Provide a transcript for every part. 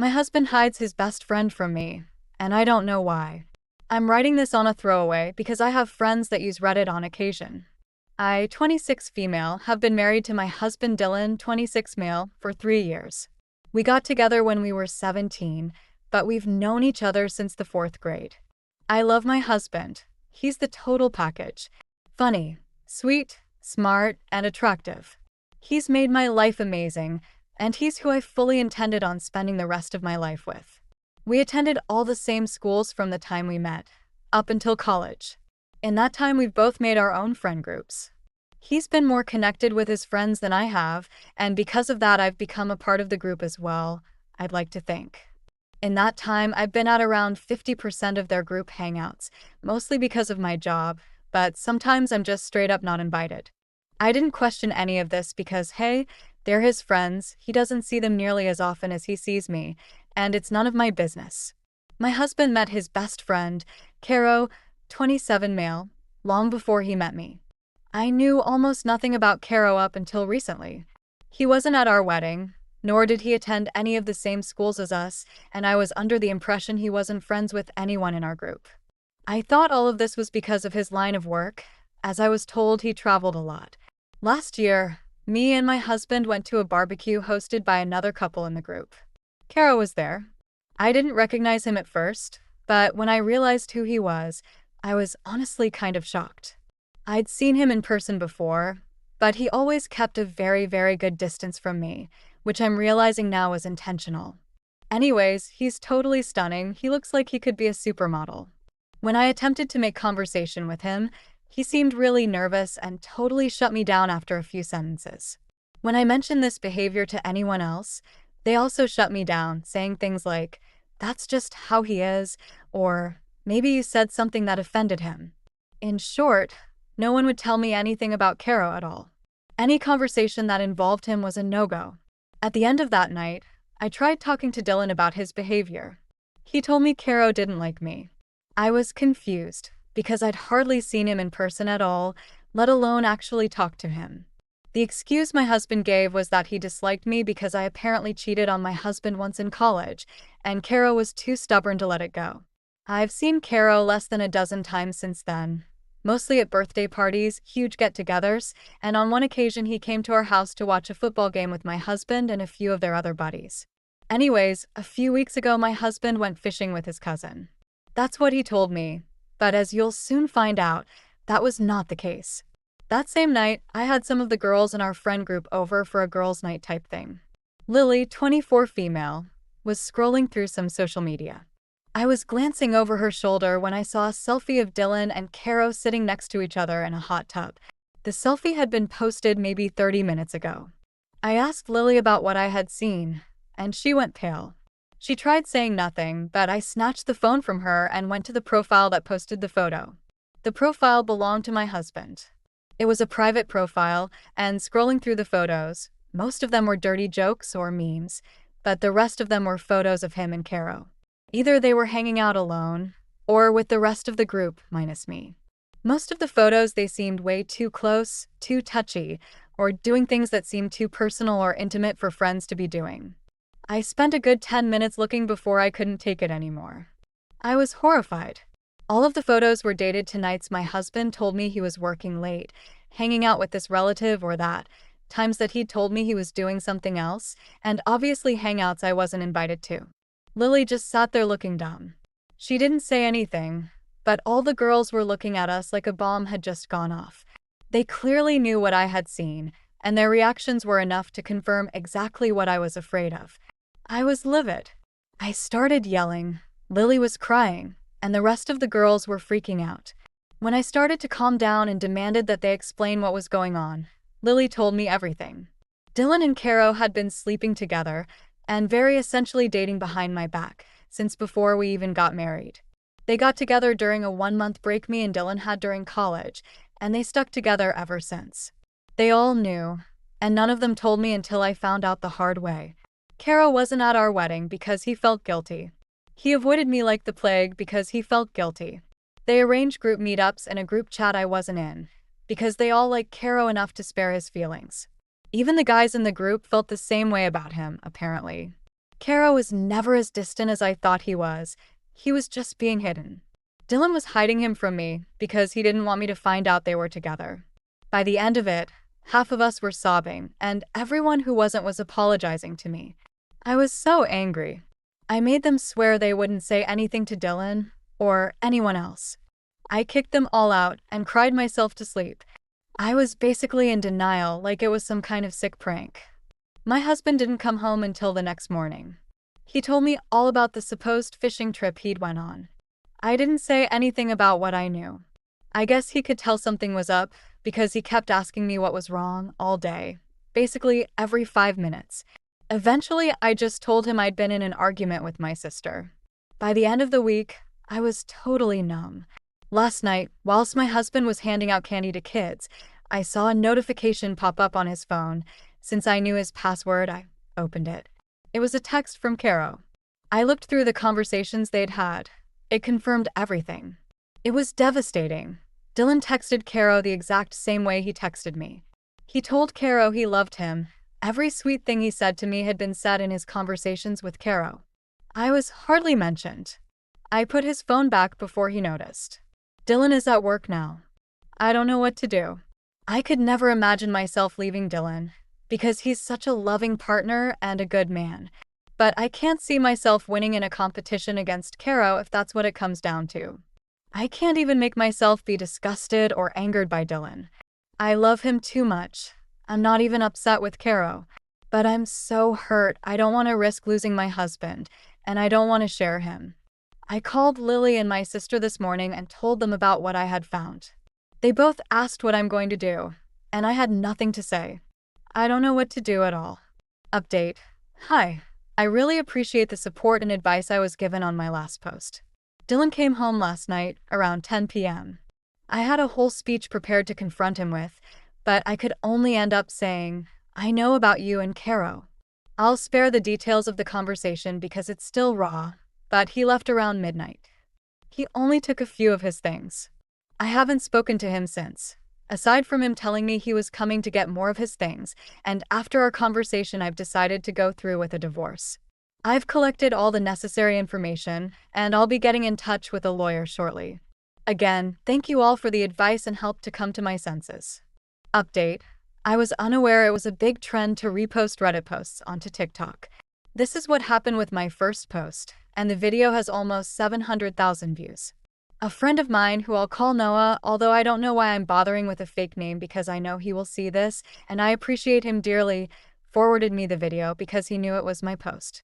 My husband hides his best friend from me, and I don't know why. I'm writing this on a throwaway because I have friends that use Reddit on occasion. I, 26 female, have been married to my husband Dylan, 26 male, for 3 years. We got together when we were 17, but we've known each other since the 4th grade. I love my husband. He's the total package. Funny, sweet, smart, and attractive. He's made my life amazing, and he's who I fully intended on spending the rest of my life with. We attended all the same schools from the time we met, up until college. In that time, we've both made our own friend groups. He's been more connected with his friends than I have, and because of that, I've become a part of the group as well, I'd like to think. In that time, I've been at around 50% of their group hangouts, mostly because of my job, but sometimes I'm just straight up not invited. I didn't question any of this because, hey, they're his friends, he doesn't see them nearly as often as he sees me, and it's none of my business. My husband met his best friend, Caro, 27 male, long before he met me. I knew almost nothing about Caro up until recently. He wasn't at our wedding, nor did he attend any of the same schools as us, and I was under the impression he wasn't friends with anyone in our group. I thought all of this was because of his line of work, as I was told he traveled a lot. Last year, me and my husband went to a barbecue hosted by another couple in the group. Caro was there. I didn't recognize him at first, but when I realized who he was, I was honestly kind of shocked. I'd seen him in person before, but he always kept a very, very good distance from me, which I'm realizing now was intentional. Anyways, he's totally stunning. He looks like he could be a supermodel. When I attempted to make conversation with him, he seemed really nervous and totally shut me down after a few sentences. When I mentioned this behavior to anyone else, they also shut me down, saying things like, "That's just how he is," or "Maybe you said something that offended him." In short, no one would tell me anything about Caro at all. Any conversation that involved him was a no-go. At the end of that night, I tried talking to Dylan about his behavior. He told me Caro didn't like me. I was confused, because I'd hardly seen him in person at all, let alone actually talk to him. The excuse my husband gave was that he disliked me because I apparently cheated on my husband once in college, and Caro was too stubborn to let it go. I've seen Caro less than a dozen times since then, mostly at birthday parties, huge get-togethers, and on one occasion he came to our house to watch a football game with my husband and a few of their other buddies. Anyways, a few weeks ago my husband went fishing with his cousin. That's what he told me, but as you'll soon find out, that was not the case. That same night, I had some of the girls in our friend group over for a girls' night type thing. Lily, 24 female, was scrolling through some social media. I was glancing over her shoulder when I saw a selfie of Dylan and Caro sitting next to each other in a hot tub. The selfie had been posted maybe 30 minutes ago. I asked Lily about what I had seen, and she went pale. She tried saying nothing, but I snatched the phone from her and went to the profile that posted the photo. The profile belonged to my husband. It was a private profile, and scrolling through the photos, most of them were dirty jokes or memes, but the rest of them were photos of him and Caro. Either they were hanging out alone, or with the rest of the group, minus me. Most of the photos they seemed way too close, too touchy, or doing things that seemed too personal or intimate for friends to be doing. I spent a good 10 minutes looking before I couldn't take it anymore. I was horrified. All of the photos were dated to nights my husband told me he was working late, hanging out with this relative or that, times that he'd told me he was doing something else, and obviously hangouts I wasn't invited to. Lily just sat there looking dumb. She didn't say anything, but all the girls were looking at us like a bomb had just gone off. They clearly knew what I had seen, and their reactions were enough to confirm exactly what I was afraid of. I was livid. I started yelling, Lily was crying, and the rest of the girls were freaking out. When I started to calm down and demanded that they explain what was going on, Lily told me everything. Dylan and Caro had been sleeping together, and very essentially dating behind my back, since before we even got married. They got together during a 1-month break me and Dylan had during college, and they stuck together ever since. They all knew, and none of them told me until I found out the hard way. Caro wasn't at our wedding because he felt guilty. He avoided me like the plague because he felt guilty. They arranged group meetups and a group chat I wasn't in, because they all liked Caro enough to spare his feelings. Even the guys in the group felt the same way about him, apparently. Caro was never as distant as I thought he was. He was just being hidden. Dylan was hiding him from me because he didn't want me to find out they were together. By the end of it, half of us were sobbing, and everyone who wasn't was apologizing to me. I was so angry. I made them swear they wouldn't say anything to Dylan or anyone else. I kicked them all out and cried myself to sleep. I was basically in denial, like it was some kind of sick prank. My husband didn't come home until the next morning. He told me all about the supposed fishing trip he'd went on. I didn't say anything about what I knew. I guess he could tell something was up because he kept asking me what was wrong all day, basically every 5 minutes. Eventually, I just told him I'd been in an argument with my sister. By the end of the week, I was totally numb. Last night, whilst my husband was handing out candy to kids, I saw a notification pop up on his phone. Since I knew his password, I opened it. It was a text from Caro. I looked through the conversations they'd had. It confirmed everything. It was devastating. Dylan texted Caro the exact same way he texted me. He told Caro he loved him. Every sweet thing he said to me had been said in his conversations with Caro. I was hardly mentioned. I put his phone back before he noticed. Dylan is at work now. I don't know what to do. I could never imagine myself leaving Dylan, because he's such a loving partner and a good man. But I can't see myself winning in a competition against Caro if that's what it comes down to. I can't even make myself be disgusted or angered by Dylan. I love him too much. I'm not even upset with Caro. But I'm so hurt. I don't want to risk losing my husband, and I don't want to share him. I called Lily and my sister this morning and told them about what I had found. They both asked what I'm going to do, and I had nothing to say. I don't know what to do at all. Update. Hi. I really appreciate the support and advice I was given on my last post. Dylan came home last night around 10 p.m. I had a whole speech prepared to confront him with, but I could only end up saying, I know about you and Caro. I'll spare the details of the conversation because it's still raw, but he left around midnight. He only took a few of his things. I haven't spoken to him since, aside from him telling me he was coming to get more of his things, and after our conversation I've decided to go through with a divorce. I've collected all the necessary information, and I'll be getting in touch with a lawyer shortly. Again, thank you all for the advice and help to come to my senses. Update. I was unaware it was a big trend to repost Reddit posts onto TikTok. This is what happened with my first post, and the video has almost 700,000 views. A friend of mine, who I'll call Noah, although I don't know why I'm bothering with a fake name because I know he will see this, and I appreciate him dearly, forwarded me the video because he knew it was my post.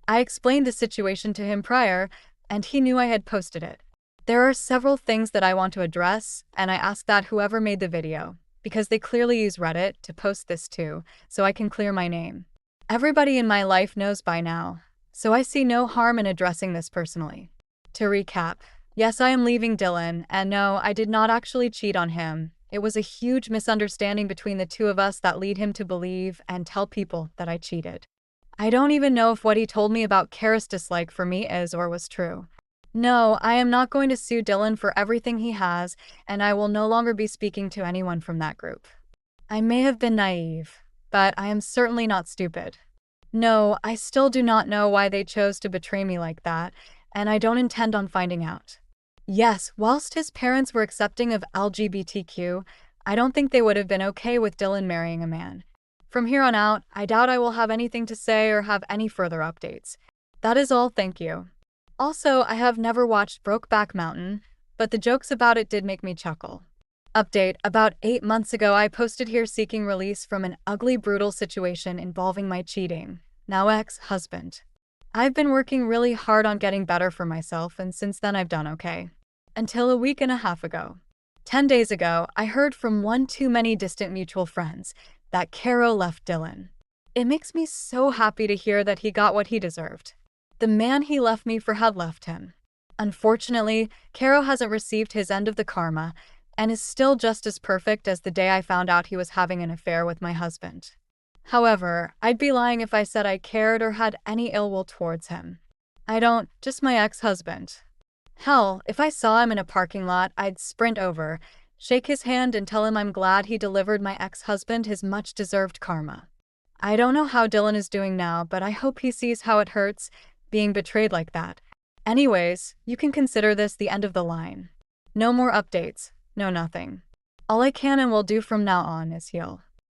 I explained the situation to him prior, and he knew I had posted it. There are several things that I want to address, and I ask that whoever made the video, because they clearly use Reddit to post this too, so I can clear my name. Everybody in my life knows by now, so I see no harm in addressing this personally. To recap, yes, I am leaving Dylan, and no, I did not actually cheat on him. It was a huge misunderstanding between the two of us that lead him to believe and tell people that I cheated. I don't even know if what he told me about Kara's dislike for me is or was true. No, I am not going to sue Dylan for everything he has, and I will no longer be speaking to anyone from that group. I may have been naive, but I am certainly not stupid. No, I still do not know why they chose to betray me like that, and I don't intend on finding out. Yes, whilst his parents were accepting of LGBTQ, I don't think they would have been okay with Dylan marrying a man. From here on out, I doubt I will have anything to say or have any further updates. That is all, thank you. Also, I have never watched Brokeback Mountain, but the jokes about it did make me chuckle. Update. About 8 months ago, I posted here seeking release from an ugly, brutal situation involving my cheating, now ex-husband. I've been working really hard on getting better for myself, and since then I've done okay. Until a week and a half ago. 10 days ago, I heard from one too many distant mutual friends that Caro left Dylan. It makes me so happy to hear that he got what he deserved. The man he left me for had left him. Unfortunately, Caro hasn't received his end of the karma and is still just as perfect as the day I found out he was having an affair with my husband. However, I'd be lying if I said I cared or had any ill will towards him. I don't, just my ex-husband. Hell, if I saw him in a parking lot, I'd sprint over, shake his hand and tell him I'm glad he delivered my ex-husband his much-deserved karma. I don't know how Dylan is doing now, but I hope he sees how it hurts being betrayed like that. Anyways, you can consider this the end of the line. No more updates, no nothing. All I can and will do from now on is heal.